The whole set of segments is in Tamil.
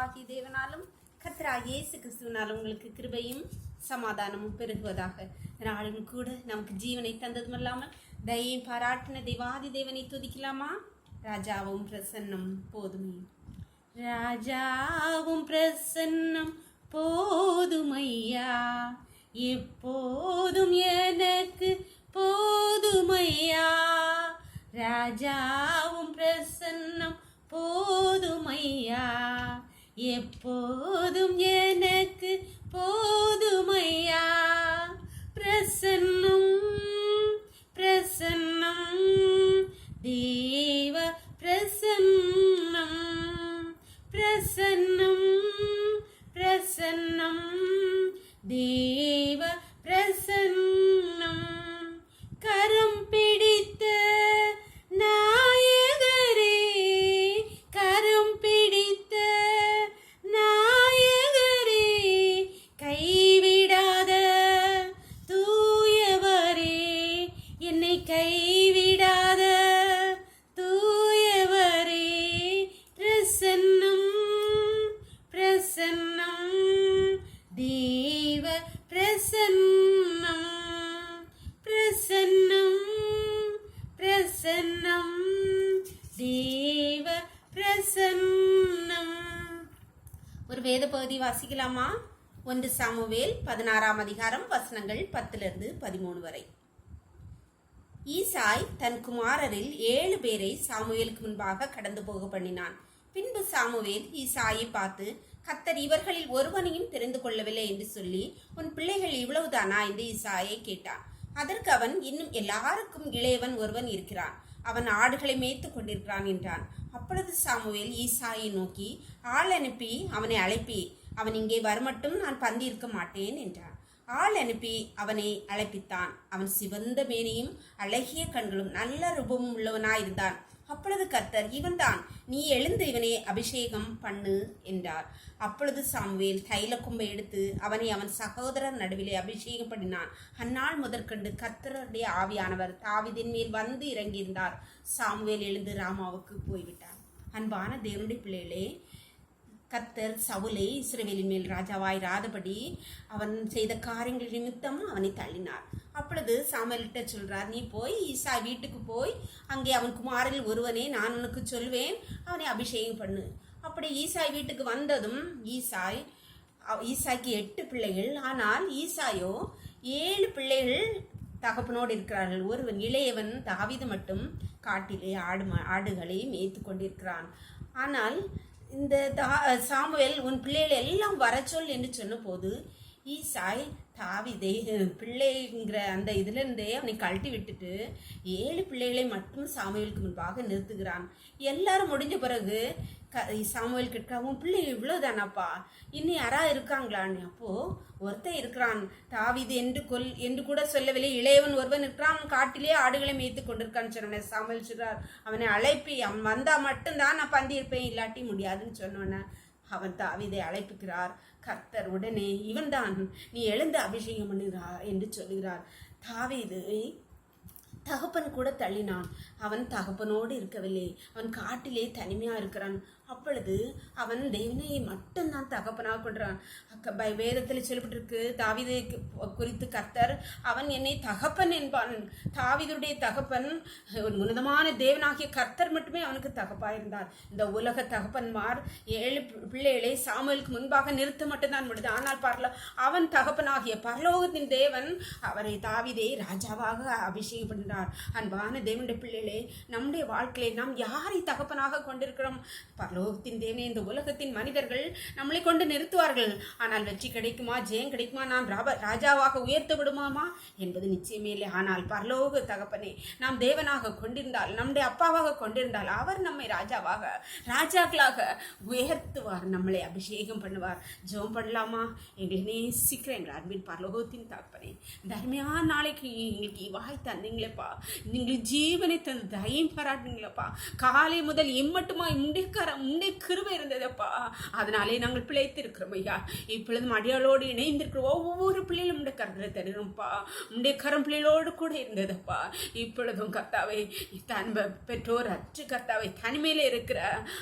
பிதாவாகிய தேவனாலும் கர்த்தராகிய இயேசு கிறிஸ்துவினாலும் உங்களுக்கு கிருபையும் சமாதானமும் பெருகுவதாக. நாளும் கூட நமக்கு ஜீவனை தந்ததும் இல்லாமல் தயையும் பாராட்டின தேவாதி தேவனை துதிக்கலாமா? ராஜாவும் பிரசன்னம் போதுமே, ராஜாவும் பிரசன்னம் போதுமையா, எப்போதும் எனக்கு போதுமையா. ராஜாவும் பிரசன்னம் போதுமையா, எப்போதும் எனக்கு போதுமையா. பிரசன்னம் பிரசன்னம் தேவ பிரசன்னம், பிரசன்னம் பிரசன்னம் தேவ பிரசன்னம். கரம் பிடித்த நாயகரே, கரம் பிடித்த நாயகரே, கைவிடாத தூயவரே, என்னை கைவிடாத தூயவரே. பிரசன்னம் பிரசன்னம் தேவ பிரசன்னம், பிரசன்னம் பிரசன்னம் தேவ பிரசன்னம். ஒரு வேத பகுதி வாசிக்கலாமா? 1 சாமுவேல் 16ஆம் அதிகாரம் வசனங்கள் 10-13 வரை. ஈசாய் தன் குமாரரில் 7 பேரை சாமுவேலுக்கு முன்பாக கடந்து போக பண்ணினான். பின்பு சாமுவேல் ஈசாயை பார்த்து, கர்த்தர் இவர்களில் ஒருவனையும் தெரிந்து கொள்ளவில்லை என்று சொல்லி, உன் பிள்ளைகள் இவ்வளவுதானா என்று ஈசாயை கேட்டான். அதற்கு அவன், இன்னும் எல்லாருக்கும் இளையவன் ஒருவன் இருக்கிறான், அவன் ஆடுகளை மேய்த்து கொண்டிருக்கிறான் என்றான். அப்பொழுது சாமுவேல் ஈசாயை நோக்கி, ஆள் அனுப்பி அவனை அழைப்பி, அவன் இங்கே வரமட்டும் நான் பந்தி இருக்க மாட்டேன் என்றான். ஆள் அனுப்பி அவனை அழைப்பித்தான். அவன் சிவந்த மேனியும் அழகிய கண்களும் நல்ல ரூபமும் உள்ளவனாயிருந்தான். அப்பொழுது கர்த்தர், இவன்தான், நீ எழுந்து இவனை அபிஷேகம் பண்ணு என்றார். அப்பொழுது சாமுவேல் தைல கும்பை எடுத்து அவனை அவன் சகோதரர் நடுவிலே அபிஷேகம் பண்ணினான். அந்நாள் முதற்கண்டு கர்த்தருடைய ஆவியானவர் தாவீதின் மேல் வந்து இறங்கியிருந்தார். சாமுவேல் எழுந்து ராமாவுக்கு போய்விட்டார். அன்பான தேவனுடைய பிள்ளைகளே, கர்த்தர் சவுலை இஸ்ரவேலின் மேல் ராஜாவாயிராதபடி அவன் செய்த காரியங்கள் நிமித்தம் அவனை தள்ளினார். அப்பொழுது சாமுவேல்கிட்ட சொல்றார், நீ போய் ஈசாய் வீட்டுக்கு போய் அங்கே அவன் குமாரில் ஒருவனே நான் உனக்கு சொல்வேன், அவனை அபிஷேகம் பண்ணு. அப்படி ஈசாய் வீட்டுக்கு வந்ததும் ஈசாய்க்கு 8 பிள்ளைகள். ஆனால் ஈசாயோ 7 பிள்ளைகள் தகப்பனோடு இருக்கிறார்கள். ஒருவன் இளையவன் தாவீது மட்டும் காட்டிலே ஆடுகளை மேய்த்து கொண்டிருக்கிறான். ஆனால் இந்த சாமுவேல், உன் பிள்ளைகளை எல்லாம் வர சொல் என்று சொன்ன போது ஈசாய் தாவீதை பிள்ளைங்கிற அந்த இதுலேருந்தே அவனை கழட்டி விட்டுட்டு 7 பிள்ளைகளை மட்டும் சாமுவேலுக்கு முன்பாக நிறுத்துகிறான். எல்லாரும் முடிஞ்ச பிறகு சாமுவேல் கேட்க, உன் பிள்ளை இவ்வளோதானாப்பா, இன்னும் யாராவது இருக்காங்களான்னு. அப்போது ஒருத்தன் இருக்கிறான், தாவீது என்று கூட சொல்லவில்லை, இளையவன் ஒருவன் இருக்கிறான், காட்டிலே ஆடுகளை மேய்த்து கொண்டிருக்கான்னு சொன்னேன். சாமுவேல் சொல்றார், அவனை அழைப்பி, அவன் வந்தால் மட்டும்தான் நான் பந்தி இருப்பேன், இல்லாட்டி முடியாதுன்னு சொன்னோன்னே அவன் தாவீதை அழைப்புகிறார். கர்த்தர் உடனே, இவன்தான், நீ எழுந்து அபிஷேகம் பண்ணுகிறார் என்று சொல்கிறார். தாவீது தகப்பன் கூட தள்ளினான். அவன் தகப்பனோடு இருக்கவில்லை, அவன் காட்டிலே தனிமையாக இருக்கிறான். அப்பொழுது அவன் தேவனை மட்டும்தான் தகப்பனாக கொள்றான். வேதத்தில் சொல்லப்பட்டிருக்கு, தாவீதை குறித்து கர்த்தர், அவன் என்னை தகப்பன் என்பான். தாவீதுடைய தகப்பன் உன்னதமான தேவனாகிய கர்த்தர் மட்டுமே அவனுக்கு தகப்பாயிருந்தார். இந்த உலக தகப்பன்மார் 7 பிள்ளைகளை சாமுவேலுக்கு முன்பாக நிறுத்த மட்டும்தான் முடியுது. ஆனால் அவன் தகப்பனாகிய பரலோகத்தின் தேவன் அவரை தாவீதை ராஜாவாக அபிஷேகம் பண்ணுறார். அன்பான தேவனுடைய பிள்ளைகளே, நம்முடைய வாழ்க்கையை நாம் யாரை தகப்பனாக கொண்டிருக்கிறோம்? பரலோகத்தின் தேவனே. இந்த உலகத்தின் மனிதர்கள் நம்மளை கொண்டு நிறுத்துவார்கள். ஆனால் வெற்றி கிடைக்குமா, ஜெயம் கிடைக்குமா, நாம் ராஜாவாக உயர்த்த விடுமாமா என்பது நிச்சயமே இல்லை. ஆனால் பரலோக தகப்பனே நாம் தேவனாக கொண்டிருந்தால், நம்முடைய அப்பாவாக கொண்டிருந்தால், அவர் நம்மை ராஜாக்களாக உயர்த்துவார், நம்மளை அபிஷேகம் பண்ணுவார். ஜெபம் பண்ணலாமா? எங்களை நேசிக்கிற எங்கள் அன்பின் பரலோகத்தின் தகப்பனே, தர்மையான நாளைக்கு எங்களுக்கு வாய் தந்தீங்களேப்பா, நீங்கள் ஜீவனை தந்து தயம் பாராட்டினீங்களப்பா. காலை முதல் இம்மட்டுமா உன்னை கிருபை இருந்ததப்பா, அதனாலே நாங்கள் பிழைத்திருக்கிறோம் ஐயா. இப்பொழுதும் அடியாளோடு இணைந்திருக்கிற ஒவ்வொரு பிள்ளைகளும் உடைய கரத்தில் தருகிறோம்ப்பா. உடைய கரம் பிள்ளைகளோடு கூட இருந்ததப்பா. இப்பொழுதும் கர்த்தாவை பெற்றோர் அற்று கர்த்தாவை தனிமையில இருக்கிற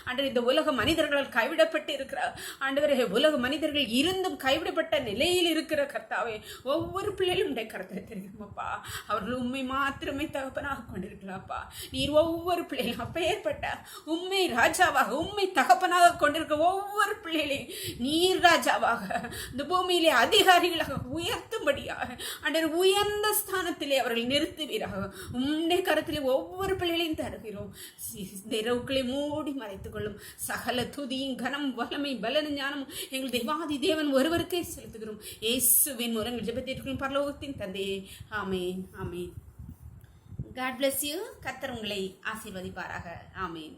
ஆண்டவர், இந்த உலக மனிதர்களால் கைவிடப்பட்டு இருக்கிற ஆண்டவரே, உலக மனிதர்கள் இருந்தும் கைவிடப்பட்ட நிலையில் இருக்கிற கர்த்தாவை ஒவ்வொரு பிள்ளைகளும் உடைய கரத்தில் தெரியுமாப்பா. அவர்கள் உண்மை மாத்திரமே தகப்பனாக கொண்டிருக்கலாம்ப்பா. நீர் ஒவ்வொரு பிள்ளைகளும் அப்பேற்பட்ட உண்மை ராஜாவாக உண்மை தகப்பனாக கொண்டிருக்க ஒவ்வொரு பிள்ளைகளையும் நீர் ராஜாவாக இந்த பூமியிலே அதிகாரிகளாக உயர்த்தும்படியாக ஆண்டவர் உயர்ந்த ஸ்தானத்திலே அவர்கள் நிறுத்துவீராக. உன்னுடைய கரத்திலே ஒவ்வொரு பிள்ளைகளையும் தருகிறோம். இரவுக்களை மூடி மறைத்துக் கொள்ளும். சகல துதியும் கனம் வல்லமை பலன ஞானம் எங்கள் தெய்வாதி தேவன் ஒருவருக்கே செலுத்துகிறோம். இயேசுவின் மூலம் ஜெபத்திற்கும் பரலோகத்தின் தந்தையே, ஆமேன் ஆமேன். God bless you. கர்த்தர் உங்களை ஆசீர்வதிப்பாராக. ஆமேன்.